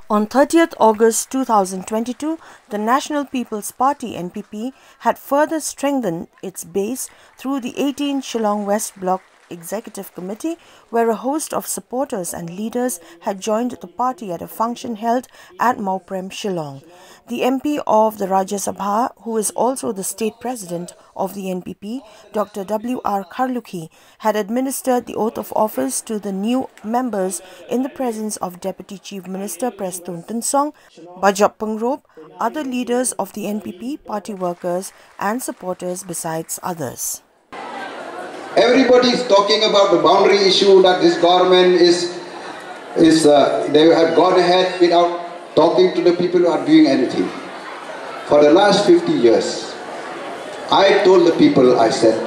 On 30th August 2022, the National People's Party (NPP) had further strengthened its base through the 18 Shillong West Block Executive Committee, where a host of supporters and leaders had joined the party at a function held at Mawprem, Shillong. The MP of the Rajya Sabha, who is also the state president of the NPP, Dr. W R Kharlukhi, had administered the oath of office to the new members in the presence of Deputy Chief Minister Prestone Tynsong, Bajop Pyngrope, other leaders of the NPP, party workers and supporters besides others. Everybody is talking about the boundary issue, that this government they have gone ahead without talking to the people who are doing anything. For the last 50 years, I told the people, I said,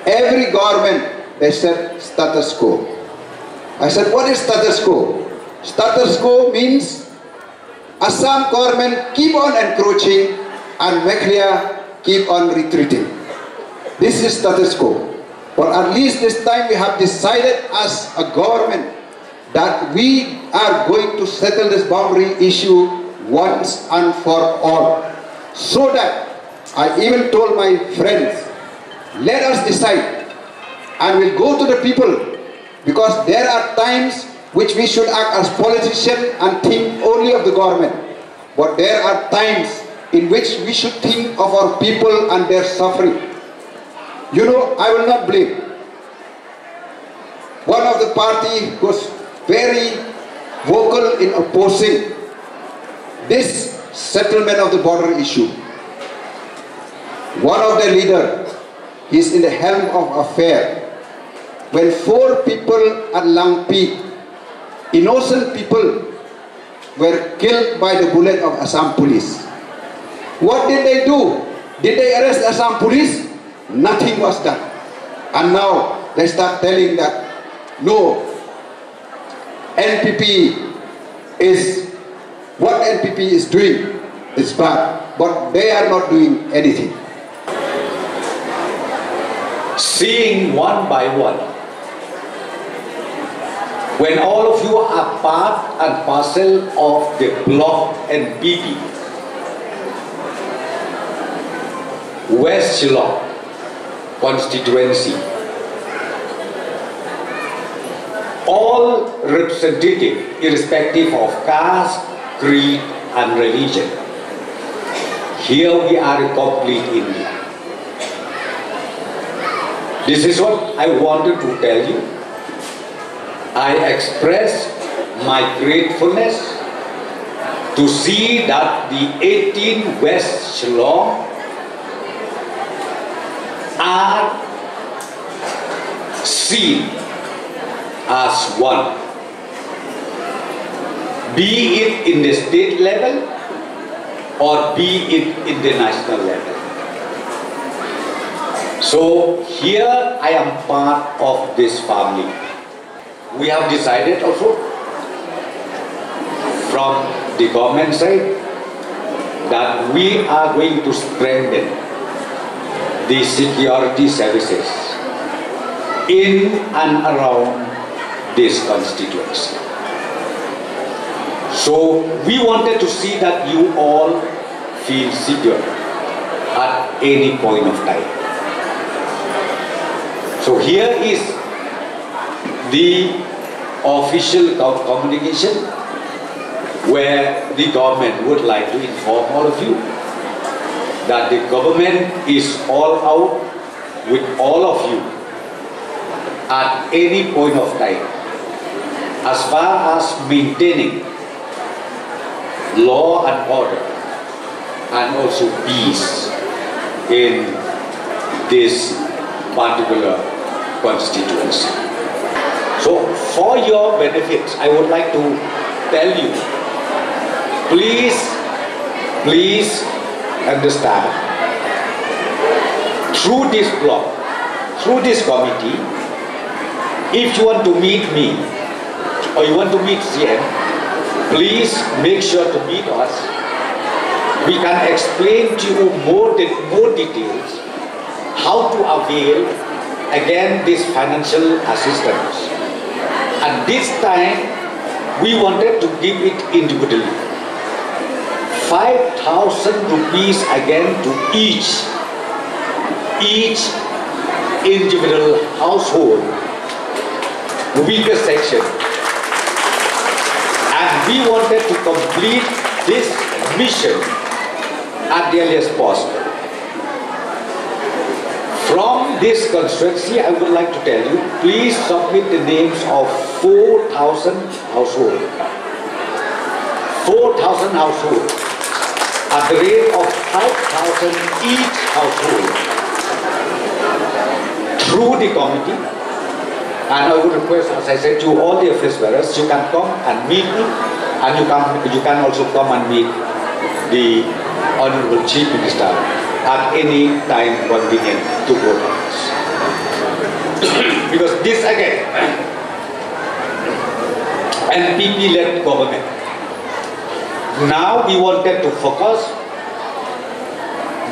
every government, they said status quo. I said, what is status quo? Status quo means Assam government keep on encroaching and Meghalaya keep on retreating. This is status quo. But at least this time we have decided as a government that we are going to settle this boundary issue once and for all. So that I even told my friends, let us decide and we'll go to the people, because there are times which we should act as politicians and think only of the government. But there are times in which we should think of our people and their suffering. You know, I will not blame. One of the party was very vocal in opposing this settlement of the border issue. One of the leaders is in the helm of affair. When 4 people at Langpi, innocent people, were killed by the bullet of Assam police. What did they do? Did they arrest Assam police? Nothing was done. And now they start telling that no, NPP is, what NPP is doing is bad, but they are not doing anything. Seeing one by one, when all of you are part and parcel of the block NPP, West Shillong constituency, all representative, irrespective of caste, creed and religion. Here we are a complete India. This is what I wanted to tell you. I express my gratefulness to see that the 18 West Shillong are seen as one, be it in the state level or be it in the national level. So here I am part of this family. We have decided also from the government side that we are going to strengthen the security services in and around this constituency. So we wanted to see that you all feel secure at any point of time. So here is the official communication where the government would like to inform all of you that the government is all out with all of you at any point of time as far as maintaining law and order and also peace in this particular constituency. So for your benefits, I would like to tell you, please understand, through this block, through this committee, if you want to meet me or you want to meet CM, please make sure to meet us. We can explain to you more details how to avail again this financial assistance. And this time we wanted to give it individually. 5,000 rupees again to each individual household, weaker section. And we wanted to complete this mission at the earliest possible. From this constituency, I would like to tell you, please submit the names of 4,000 households. 4,000 households at the rate of 5,000 each household through the committee. And I would request, as I said, to all the office bearers, you can come and meet me, and you can also come and meet the Honorable Chief Minister at any time convenient to both of us. Because this again, NPP-led government. Now we wanted to focus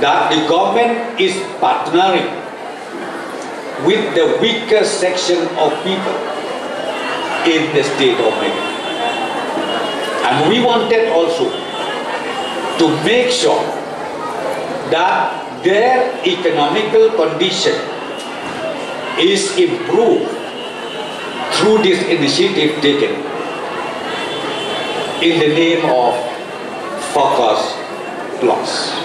that the government is partnering with the weaker section of people in the state of Meghalaya. And we wanted also to make sure that their economical condition is improved through this initiative taken in the name of Focus Plus.